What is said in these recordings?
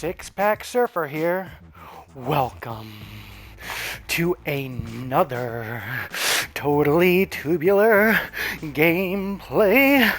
Six-Pack Surfer here. Welcome to another totally tubular gameplay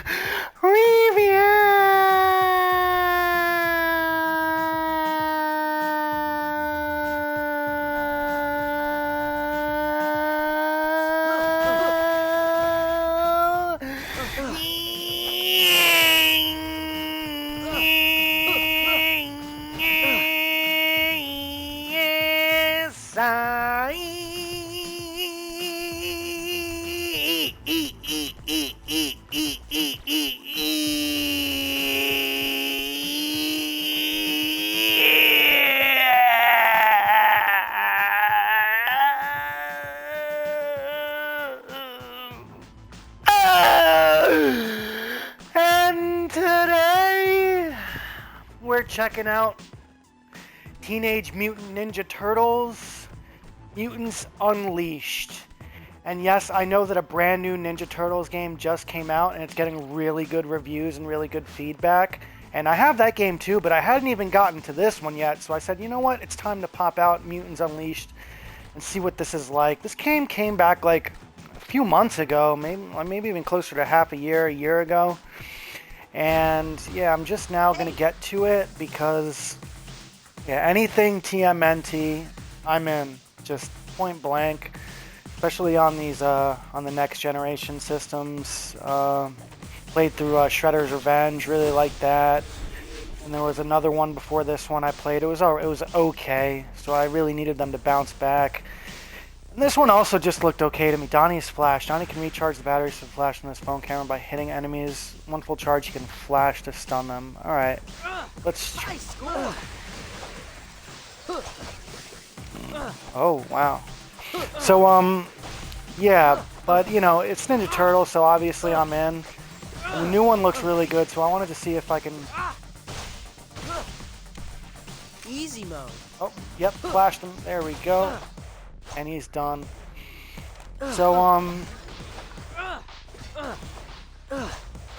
Yes, and today we're checking out Teenage Mutant Ninja Turtles, Mutants Unleashed. And yes, I know that a brand new Ninja Turtles game just came out and it's getting really good reviews and really good feedback. And I have that game too, but I hadn't even gotten to this one yet. So I said, you know what? It's time to pop out Mutants Unleashed and see what this is like. This game came back like a few months ago, maybe even closer to half a year ago. And yeah, I'm just now going to get to it because anything TMNT, I'm in, just point blank, especially on these on the next generation systems. Played through Shredder's Revenge, really liked that. And there was another one before this one I played. It was okay, so I really needed them to bounce back. And this one also just looked okay to me. Donnie's flash. Donnie can recharge the batteries to flash on his phone camera by hitting enemies. One full charge, he can flash to stun them. All right, let's. Oh, wow. So, yeah, but, you know, it's Ninja Turtles, so obviously I'm in. And the new one looks really good, so I wanted to see if I can... Easy mode. Oh, yep, flashed him. There we go. And he's done. So,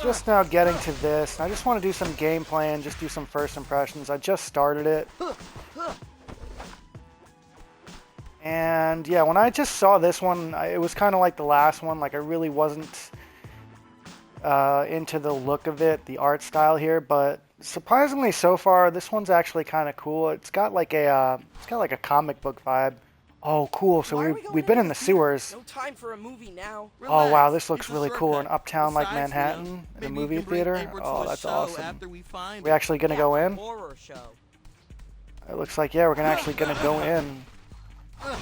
just now getting to this. I just want to do some gameplay and just do some first impressions. I just started it. And yeah, when I just saw this one, it was kind of like the last one. Like I really wasn't into the look of it, the art style here. But surprisingly, so far, this one's actually kind of cool. It's got like a comic book vibe. Oh, cool! So we've been in the sewers. No time for a movie now. Oh wow, this looks really cool in uptown like Manhattan, in a movie theater. Oh, that's awesome. We actually gonna go in? Horror show. It looks like yeah, we're actually gonna go in. Let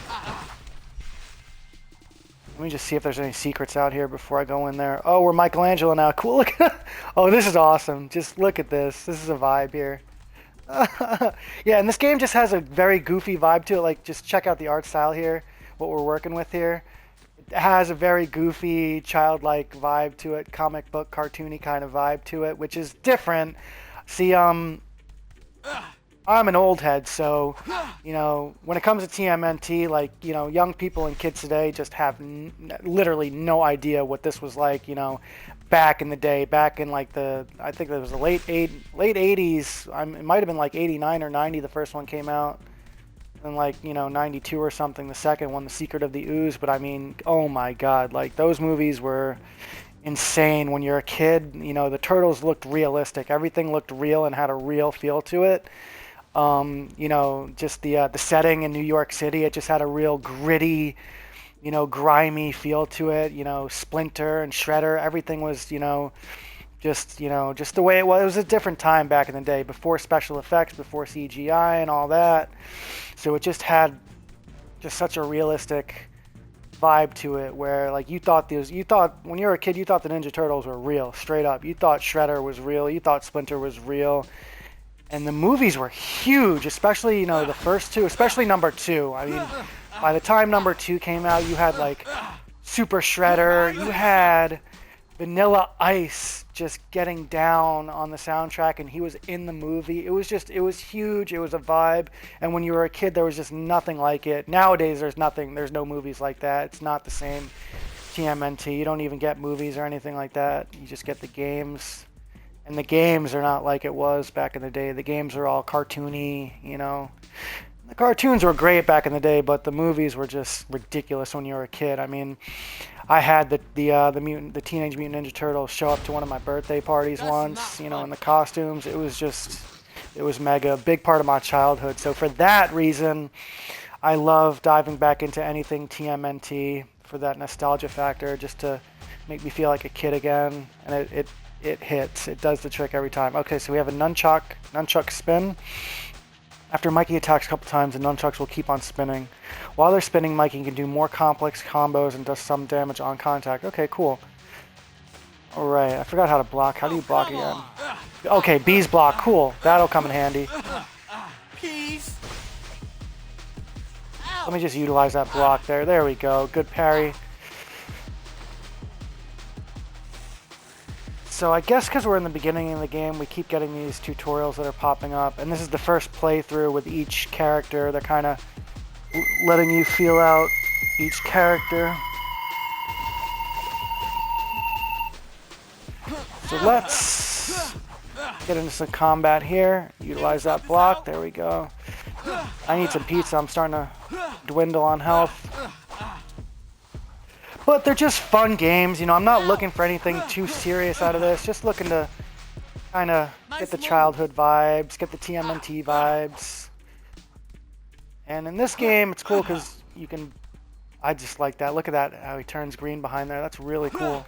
me just see if there's any secrets out here before I go in there. Oh, we're Michelangelo now. Cool. Look. Oh, this is awesome. Just look at this. This is a vibe here. Yeah, and this game just has a very goofy vibe to it. Like, just check out the art style here, what we're working with here. It has a very goofy, childlike vibe to it, comic book, cartoony kind of vibe to it, which is different. See, I'm an old head, so, you know, when it comes to TMNT, like, you know, young people and kids today just have literally no idea what this was like, you know, back in the day, back in like I think it was the late 80s, it might have been like 89 or 90 the first one came out, and like, you know, 92 or something, the second one, The Secret of the Ooze, but I mean, oh my god, like, those movies were insane when you're a kid. You know, the Turtles looked realistic, everything looked real and had a real feel to it. You know, just the setting in New York City, it just had a real gritty, you know, grimy feel to it. You know, Splinter and Shredder, everything was, you know, just the way it was. It was a different time back in the day, before special effects, before CGI and all that. So it just had just such a realistic vibe to it, where like you thought when you were a kid, you thought the Ninja Turtles were real, straight up. You thought Shredder was real. You thought Splinter was real. And the movies were huge, especially, you know, the first two, especially number two. I mean, by the time number two came out, you had like Super Shredder, you had Vanilla Ice just getting down on the soundtrack, and he was in the movie. It was huge. It was a vibe. And when you were a kid, there was just nothing like it. Nowadays, there's no movies like that. It's not the same TMNT. You don't even get movies or anything like that. You just get the games. And the games are not like it was back in the day. The games are all cartoony, you know. The cartoons were great back in the day, but the movies were just ridiculous when you were a kid. I mean, I had the Teenage Mutant Ninja Turtles show up to one of my birthday parties once, you know, in the costumes. It was mega, big part of my childhood. So for that reason, I love diving back into anything TMNT for that nostalgia factor, just to make me feel like a kid again. And it hits. It does the trick every time. Okay, so we have a nunchuck spin. After Mikey attacks a couple times, the nunchucks will keep on spinning. While they're spinning, Mikey can do more complex combos and does some damage on contact. Okay, cool. Alright, I forgot how to block. How do you block again? Okay, B's block. Cool. That'll come in handy. Peace. Let me just utilize that block there. There we go. Good parry. So I guess because we're in the beginning of the game, we keep getting these tutorials that are popping up. And this is the first playthrough with each character. They're kind of letting you feel out each character. So let's get into some combat here. Utilize that block. There we go. I need some pizza. I'm starting to dwindle on health. But they're just fun games, you know. I'm not looking for anything too serious out of this. Just looking to kind of get the childhood vibes, get the TMNT vibes. And in this game, it's cool because you can... I just like that. Look at that, how he turns green behind there. That's really cool.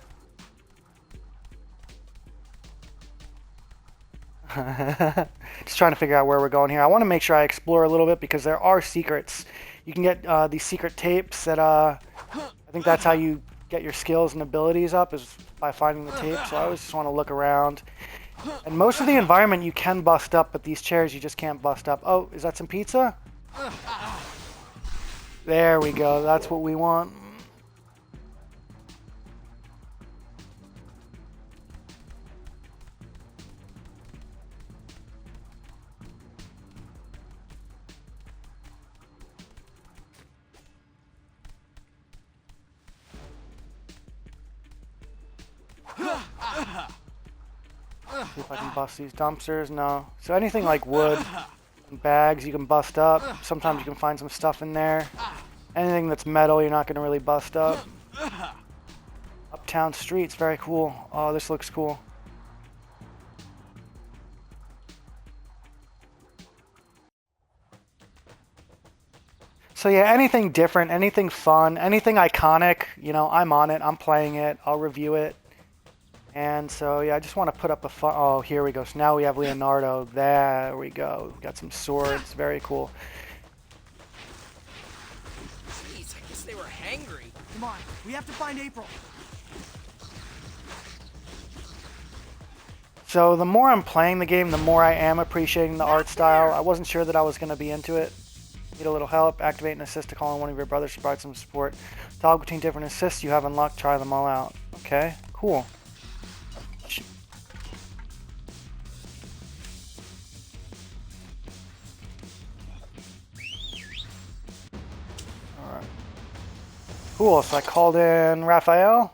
Just trying to figure out where we're going here. I want to make sure I explore a little bit because there are secrets. You can get these secret tapes that... I think that's how you get your skills and abilities up, is by finding the tape. So I always just want to look around. And most of the environment you can bust up, but these chairs you just can't bust up. Oh, is that some pizza? There we go. That's what we want. See if I can bust these dumpsters. No. So anything like wood and bags you can bust up. Sometimes you can find some stuff in there. Anything that's metal you're not going to really bust up. Uptown streets, very cool. Oh, this looks cool. So yeah, anything different, anything fun, anything iconic, you know, I'm on it. I'm playing it. I'll review it. And so, yeah, I just want to put up a fun... Oh, here we go. So now we have Leonardo. There we go. Got some swords. Very cool. Jeez, I guess they were hangry. Come on, we have to find April. So the more I'm playing the game, the more I am appreciating the art style. I wasn't sure that I was going to be into it. Need a little help? Activate an assist to call on one of your brothers to provide some support. Toggle between different assists you have unlocked. Try them all out. Okay, cool. Cool, so I called in Raphael.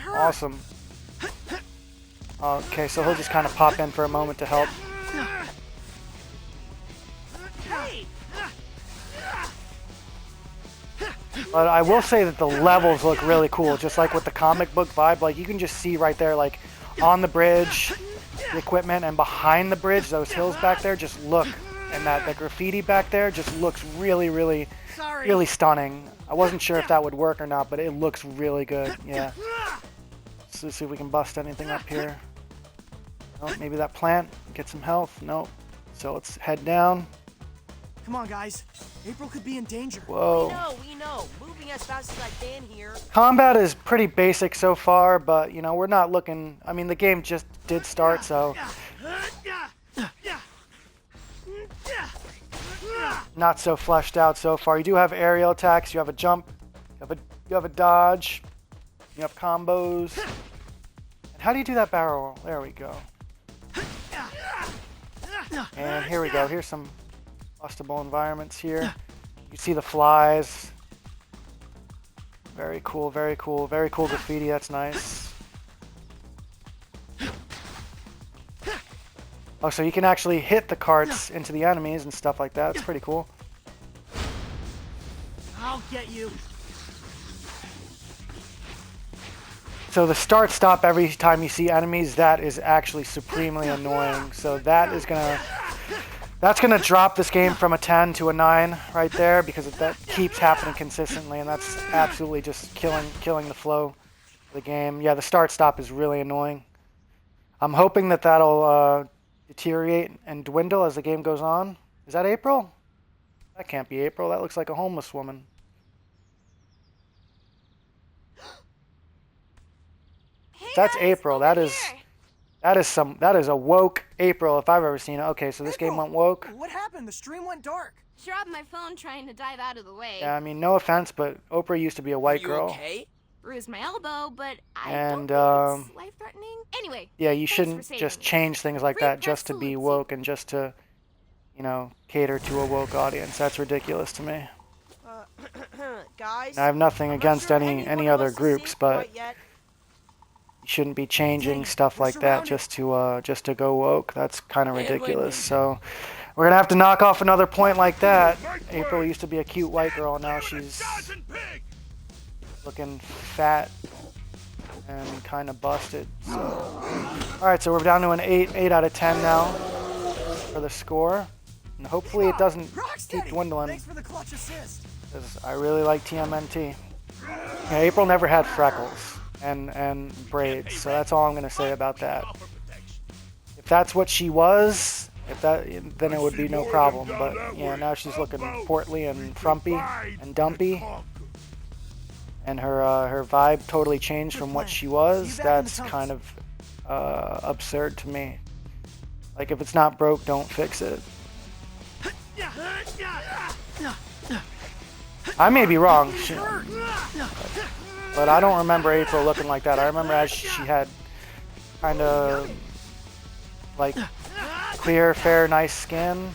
Awesome. Okay, so he'll just kind of pop in for a moment to help. But I will say that the levels look really cool, just like with the comic book vibe. Like, you can just see right there, like, on the bridge, the equipment, and behind the bridge, those hills back there just look, and that graffiti back there just looks really, really, really stunning. I wasn't sure if that would work or not, but it looks really good. Yeah. So let's see if we can bust anything up here. Oh, maybe that plant. Get some health. Nope. So let's head down. Come on, guys. April could be in danger. Whoa. We know. Moving as fast as I can here. Combat is pretty basic so far, but, you know, we're not looking... I mean, the game just did start, so... Not so fleshed out so far. You do have aerial attacks. You have a jump. You have a dodge. You have combos. And how do you do that barrel roll? There we go. And here we go. Here's some bustable environments here. You see the flies. Very cool, very cool. Very cool graffiti. That's nice. Oh, so you can actually hit the carts into the enemies and stuff like that. It's pretty cool. I'll get you. So the start stop every time you see enemies, that is actually supremely annoying. So that's gonna drop this game from a 10 to a 9 right there, because that keeps happening consistently, and that's absolutely just killing the flow of the game. Yeah, the start stop is really annoying. I'm hoping that'll deteriorate and dwindle as the game goes on. Is that April? That can't be April. That looks like a homeless woman. Hey That's guys, April. over That is a woke April if I've ever seen it. Okay, so this game went woke. What happened? The stream went dark. Dropped my phone trying to dive out of the way. Yeah, I mean, no offense, but Oprah used to be a white You girl. okay? Bruised my elbow, but I And, don't think it's life-threatening. Anyway, Yeah, you thanks for shouldn't saving just me. change things like Free that press just to be salutes you. woke and just to, cater to a woke audience. That's ridiculous to me. Guys, And I have nothing I'm not against sure any one of other us is groups, safe but quite yet. you shouldn't be changing Dang, stuff we're like that surrounded. just to go woke. That's kind of Win, win, ridiculous. win. So we're gonna have to knock off another point like that. April used to be a cute white girl. Now she's looking fat and kind of busted. So, all right, so we're down to an 8 out of 10 now for the score, and hopefully it doesn't keep Rocksteady! dwindling, Thanks for the clutch assist. because I really like TMNT. Yeah, April never had freckles and braids, so that's all I'm gonna say about that. If that's what she was, then it would be no problem. But yeah, now she's looking portly and frumpy and dumpy, and her vibe totally changed from what she was. That's kind of absurd to me. Like, if it's not broke, don't fix it. I may be wrong, but I don't remember April looking like that. I remember as she had kind of like clear, fair, nice skin,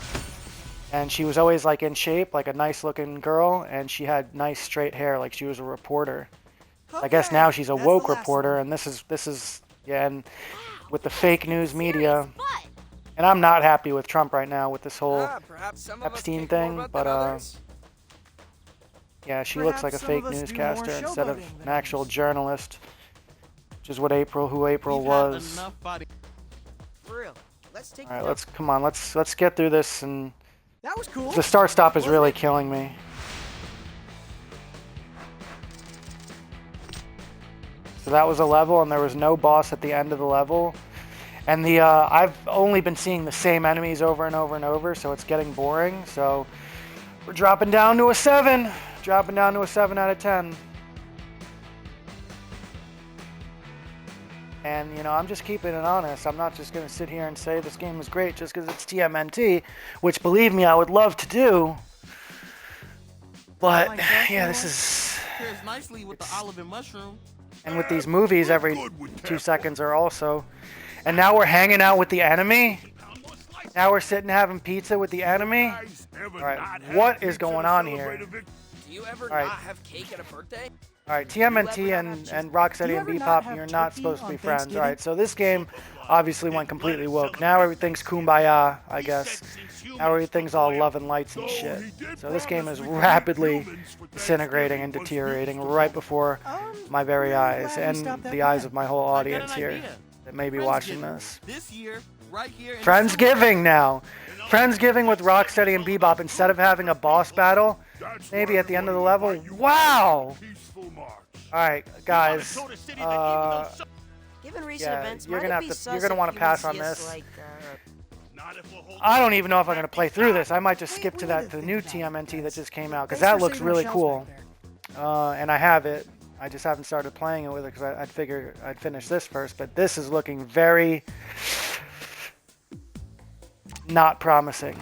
and she was always like in shape, like a nice looking girl, and she had nice straight hair, like she was a reporter. I guess now she's a that's the woke last reporter, one. and this is yeah, and with the fake news media, But and I'm not happy with Trump right now with this whole Perhaps some of us Epstein care more thing, about but than others. yeah, she looks like a Perhaps some fake of us do newscaster more instead of showboating an than actual others. journalist, which is who April was. For real. Let's take All right, come on, let's get through this, and That was cool. the start stop is Wasn't really it? killing me. So that was a level, and there was no boss at the end of the level. And I've only been seeing the same enemies over and over and over, so it's getting boring. So we're dropping down to a 7. Dropping down to a 7 out of 10. And, I'm just keeping it honest. I'm not just going to sit here and say this game is great just because it's TMNT, which, believe me, I would love to do. But, Like that, yeah, boy? this is... Pairs nicely with the olive and mushroom. And with these movies, every 2 seconds are also... And now we're hanging out with the enemy? Now we're sitting having pizza with the enemy? Alright, what is going on here? Do you ever Alright. not have cake at a birthday? Alright, TMNT and Rocksteady and ever not Bebop, have you're not turkey supposed to be on friends. Thanksgiving? Alright, so this game obviously went completely woke. Now everything's kumbaya, I guess. Now everything's all love and lights and shit. So this game is rapidly disintegrating and deteriorating right before my very eyes, glad we and stopped that the eyes plan. of my whole I got an audience here idea. that may be watching Friendsgiving. this. This year, right here in the Friendsgiving now. Friendsgiving with Rocksteady and Bebop, instead of having a boss battle, maybe at the end of the level. Wow! Alright, guys. Given recent Yeah, events, you're might gonna it be have to- sus you're gonna if wanna you pass see on us, this. like, I don't even know if I'm going to play through this. I might just We- skip we to need that to the think new about it, TMNT that guys. just came out, because Thanks that for looks saving our really shelves cool. back there. And I have it. I just haven't started playing it with it because I'd figure I'd finish this first. But this is looking very not promising.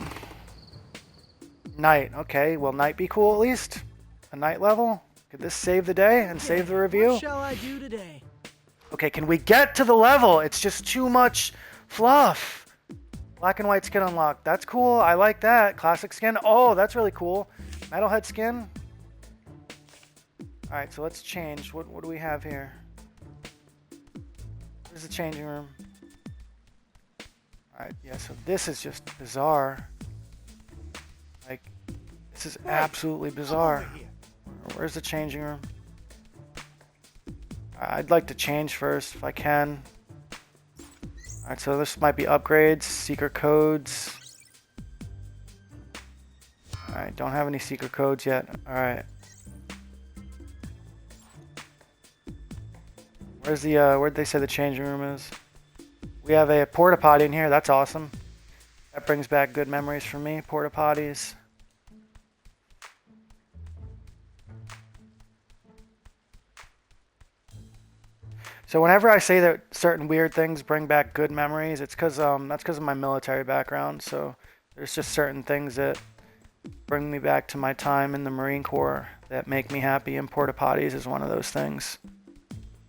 Night. Okay, will night be cool at least? A night level? Could this save the day and save the review? What shall I do today? Okay, can we get to the level? It's just too much fluff. Black and white skin unlocked. That's cool. I like that. Classic skin. Oh, that's really cool. Metalhead skin. Alright, so let's change. What do we have here? Where's the changing room? Alright, yeah, so this is just bizarre. Like, this is absolutely bizarre. Where's the changing room? I'd like to change first if I can. Alright, so this might be upgrades, secret codes. Alright, don't have any secret codes yet. Alright. Where's the, where'd they say the changing room is? We have a porta potty in here, that's awesome. That brings back good memories for me, porta potties. So whenever I say that certain weird things bring back good memories, it's because that's because of my military background. So there's just certain things that bring me back to my time in the Marine Corps that make me happy, and porta potties is one of those things.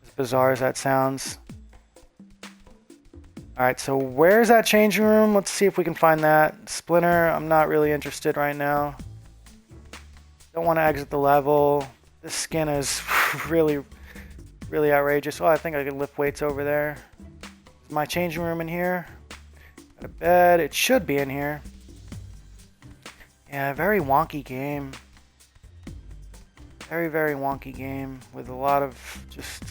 As bizarre as that sounds. Alright, so where's that changing room? Let's see if we can find that. Splinter, I'm not really interested right now. Don't want to exit the level. This skin is really outrageous. Oh, I think I can lift weights over there. Is my changing room in here? Got a bed. It should be in here. Yeah, very wonky game. Very wonky game with a lot of just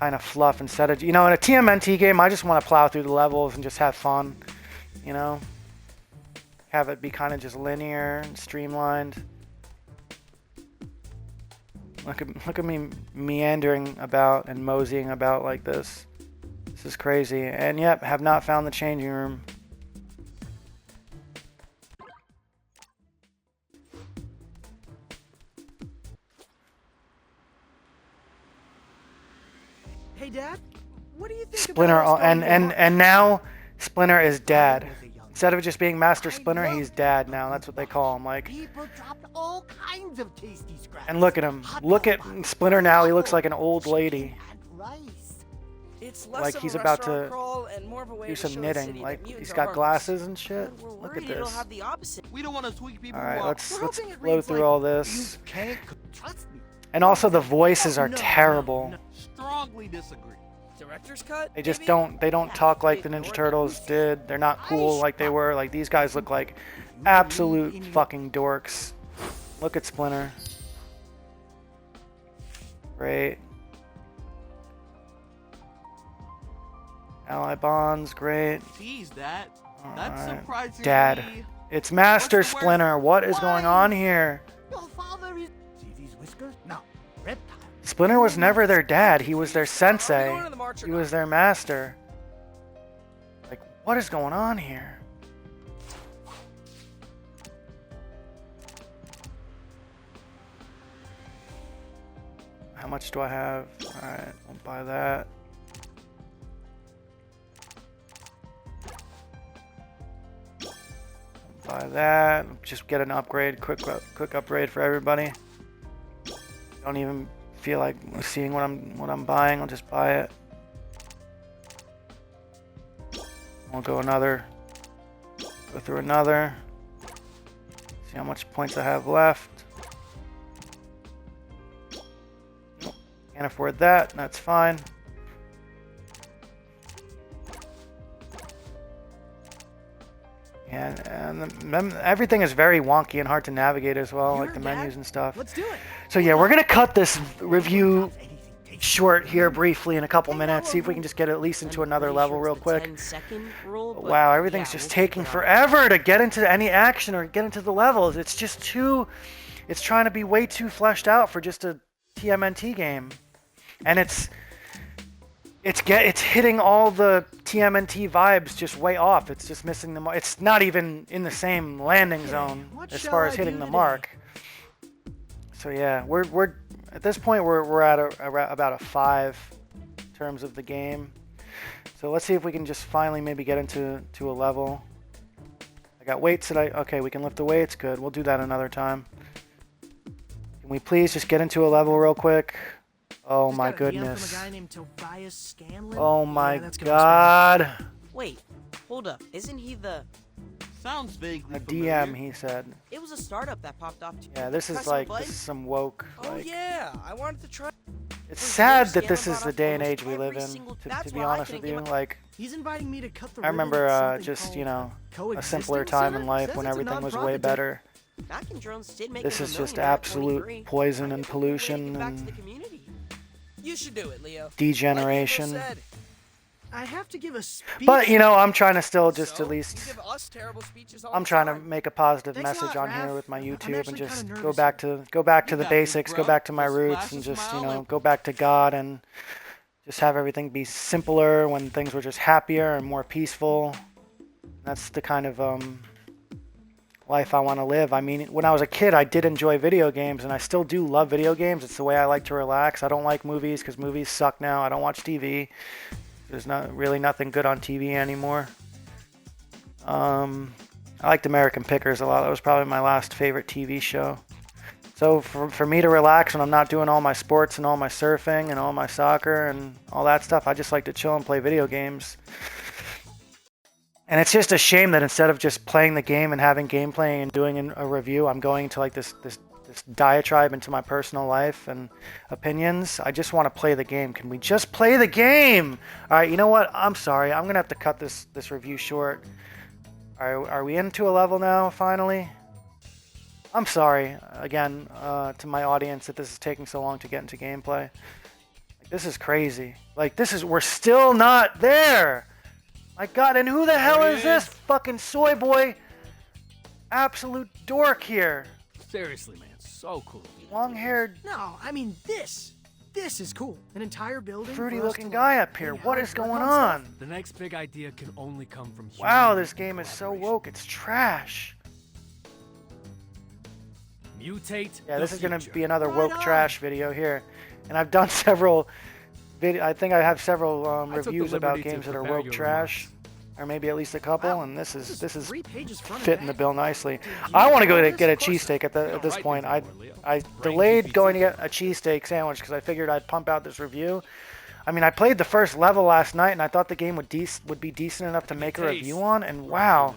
kind of fluff instead of, you know, in a TMNT game, I just want to plow through the levels and just have fun, you know? Have it be kind of just linear and streamlined. Look at me meandering about and moseying about like this. This is crazy. And yep, have not found the changing room. Hey, Dad, what do you think Splinter, about us going to lunch? and now Splinter is Dad. Instead of just being Master Splinter, he's Dad now. That's what they call him. Like, People dropped all kinds of tasty scraps. and look at him. Look at Splinter now. He looks like an old lady. And rice. It's less Like of he's a about restaurant to crawl and more of a way do to some show the knitting. city Like that mutants he's are got harmless. glasses and shit. But we're Look worried at it'll this. have the opposite. We don't want to tweak people All right, who let's hoping it blow reads through like, all this. Can't trust me. And also the voices are No, no, terrible. no. strongly disagree. Director's cut? They just maybe? they don't talk like the Ninja Turtles did. They're not cool like they were. Like these guys look like absolute fucking dorks. Look at Splinter. Great. Ally bonds, great. Jeez, Dad. That's Alright. surprising. Dad. It's Master What's the word? Splinter. What is going on here? Your father is. See these whiskers? No, reptile. Splinter was never their dad. He was their Are we sensei. going to the march or He not? was their master. Like, what is going on here? How much do I have? Alright, I'll buy that. Buy that. Just get an upgrade. Quick upgrade for everybody. Don't even feel like seeing what I'm buying. I'll just buy it. We'll go through another. See how much points I have left. Nope, can't afford that. That's fine. And everything is very wonky and hard to navigate as well, like the menus and stuff. Let's do it. So yeah, we're gonna cut this review short here briefly in a couple minutes. See if we can just get at least into another level real quick. 10-second rule, but Wow, everything's yeah, just we'll taking keep it on. forever to get into any action or get into the levels. It's just too. It's trying to be way too fleshed out for just a TMNT game, and it's hitting all the TMNT vibes just way off. It's just missing the mark. It's not even in the same landing zone what as shall far as I hitting do the today? mark. So yeah, we're at this point we're at about a 5 in terms of the game. So let's see if we can just finally maybe get into a level. I got weights that okay, we can lift the weights. Good. We'll do that another time. Can we please just get into a level real quick? Oh Just my got a DM goodness. From a guy named Tobias Scanlon. Oh Yeah, my that's gonna god. Wait, hold up. Isn't he the... Sounds vaguely A familiar. DM, he said. It was a startup that popped off. Yeah, this is Press a like button? this is some woke. Oh Like, yeah, I wanted to try. It's For sad years, that Gamma this is brought the up day and almost age we live every in, single- to That's be why I honest couldn't with you. get my- Like, He's inviting me to cut the I ribbon remember at something just, called you know, a Coexistence simpler time Center? in life Says when it's a everything was nonprofit way to- better. Vacuum drones did make This him a is just millionaire at absolute 23. poison and Kinda cool way to pollution give back to the and community. You should do it, Leo. degeneration. Like Abel said. I have to give a speech. But, you know, I'm trying to still just So, at least... you give us terrible speeches all I'm the trying to time. make a positive Thanks a message lot, on here Raph. with my I'm YouTube actually and just kinda go nervous back here. to the got this, basics, go bro. back to my Just roots flash and a just, you smile know, and- go back to God and just have everything be simpler when things were just happier and more peaceful. That's the kind of life I want to live. I mean, when I was a kid, I did enjoy video games, and I still do love video games. It's the way I like to relax. I don't like movies because movies suck now. I don't watch TV. There's not really nothing good on TV anymore. I liked American Pickers a lot. That was probably my last favorite TV show. So for me to relax when I'm not doing all my sports and all my surfing and all my soccer and all that stuff, I just like to chill and play video games. And it's just a shame that instead of just playing the game and having gameplay and doing a review, I'm going into like this diatribe into my personal life and opinions. I just want to play the game. Can we just play the game? All right, you know what? I'm sorry. I'm going to have to cut this review short. Are we into a level now, finally? I'm sorry, again, to my audience that this is taking so long to get into gameplay. Like, this is crazy. Like, we're still not there! My God, and who the hell is this fucking soy boy? Absolute dork here. Seriously, man, so cool. Long-haired, No, I mean this. This is cool. An entire building. for us fruity-looking to, guy like, up here. hang What out is and work going stuff. on? The next big idea can only come from human Wow, this and game is so collaboration. woke. It's trash. Mutate. Yeah, the this is going to future. be another Right woke on. trash video here. And I've done several I think I have several I took the reviews about liberty to games that are prepare woke your trash. remarks. Or maybe at least a couple, Wow, and this is 3 pages front and fitting the back. bill nicely. Did you I want to go know to this? get a Of course cheesesteak at don't this write point. things anymore, Leo. I Brain delayed GPT. going to get a cheesesteak sandwich because I figured I'd pump out this review. I mean, I played the first level last night, and I thought the game would be decent enough to make a Taste. review on. And wow,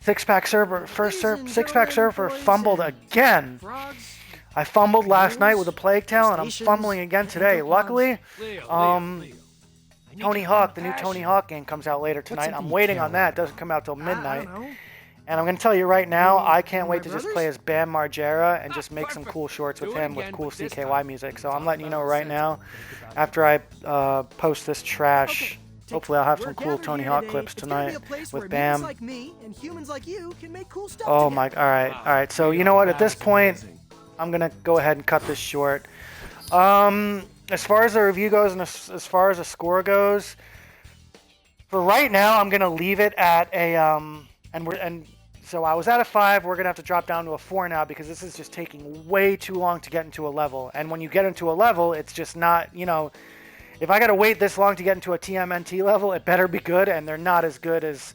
six-pack server Ladies and six-pack server gentlemen, fumbled boys and again. frogs, I fumbled last night mules, with a plague tail, and I'm crustaceans, fumbling again and today. anthropods. Luckily, Leo, Um, Leo. I need Tony your Hawk, the new compassion. Tony Hawk game comes out later tonight. something I'm you waiting care on that. It about? doesn't come out till midnight. I don't know. And I'm going to tell you right now, You I can't and wait my to just brothers? play as Bam Margera and just Ah, make some perfect. cool shorts with Do it him with again, cool but this CKY time, music. we'll So I'm talk letting you about know the right now, sentiment. Think about after I post this trash, Okay, hopefully I'll have we're some cool gathered Tony here Hawk today. clips It's gonna be tonight a place with where Bam. mutants like me and humans like you can make cool stuff Oh together. my, all right. So you know what? At this point, I'm going to go ahead and cut this short. As far as the review goes and as far as the score goes, for right now, I'm going to leave it at a, so I was at a 5. We're going to have to drop down to a 4 now because this is just taking way too long to get into a level. And when you get into a level, it's just not, you know, if I got to wait this long to get into a TMNT level, it better be good, and they're not as good as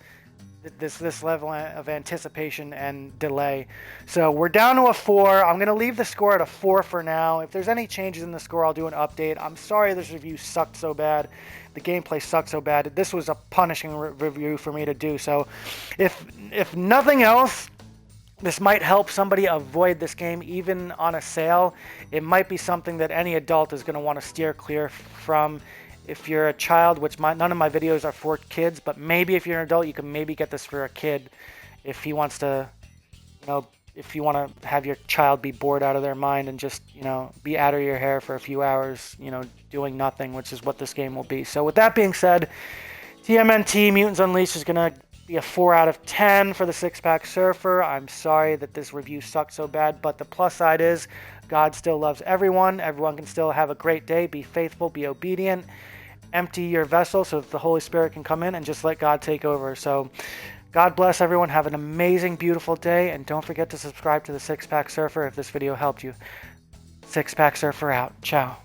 this level of anticipation and delay. So we're down to a 4. I'm going to leave the score at a 4 for now. If there's any changes in the score, I'll do an update. I'm sorry this review sucked so bad. The gameplay sucked so bad. This was a punishing review for me to do. So if nothing else, this might help somebody avoid this game even on a sale. It might be something that any adult is going to want to steer clear from. If you're a child, which none of my videos are for kids, but maybe if you're an adult, you can maybe get this for a kid if he wants to, you know, if you want to have your child be bored out of their mind and just, you know, be out of your hair for a few hours, you know, doing nothing, which is what this game will be. So with that being said, TMNT Mutants Unleashed is going to be a 4 out of 10 for the six-pack surfer. I'm sorry that this review sucked so bad, but the plus side is God still loves everyone. Everyone can still have a great day. Be faithful, be obedient. Empty your vessel so that the Holy Spirit can come in and just let God take over. So God bless everyone. Have an amazing, beautiful day. And don't forget to subscribe to the Six Pack Surfer if this video helped you. Six Pack Surfer out. Ciao.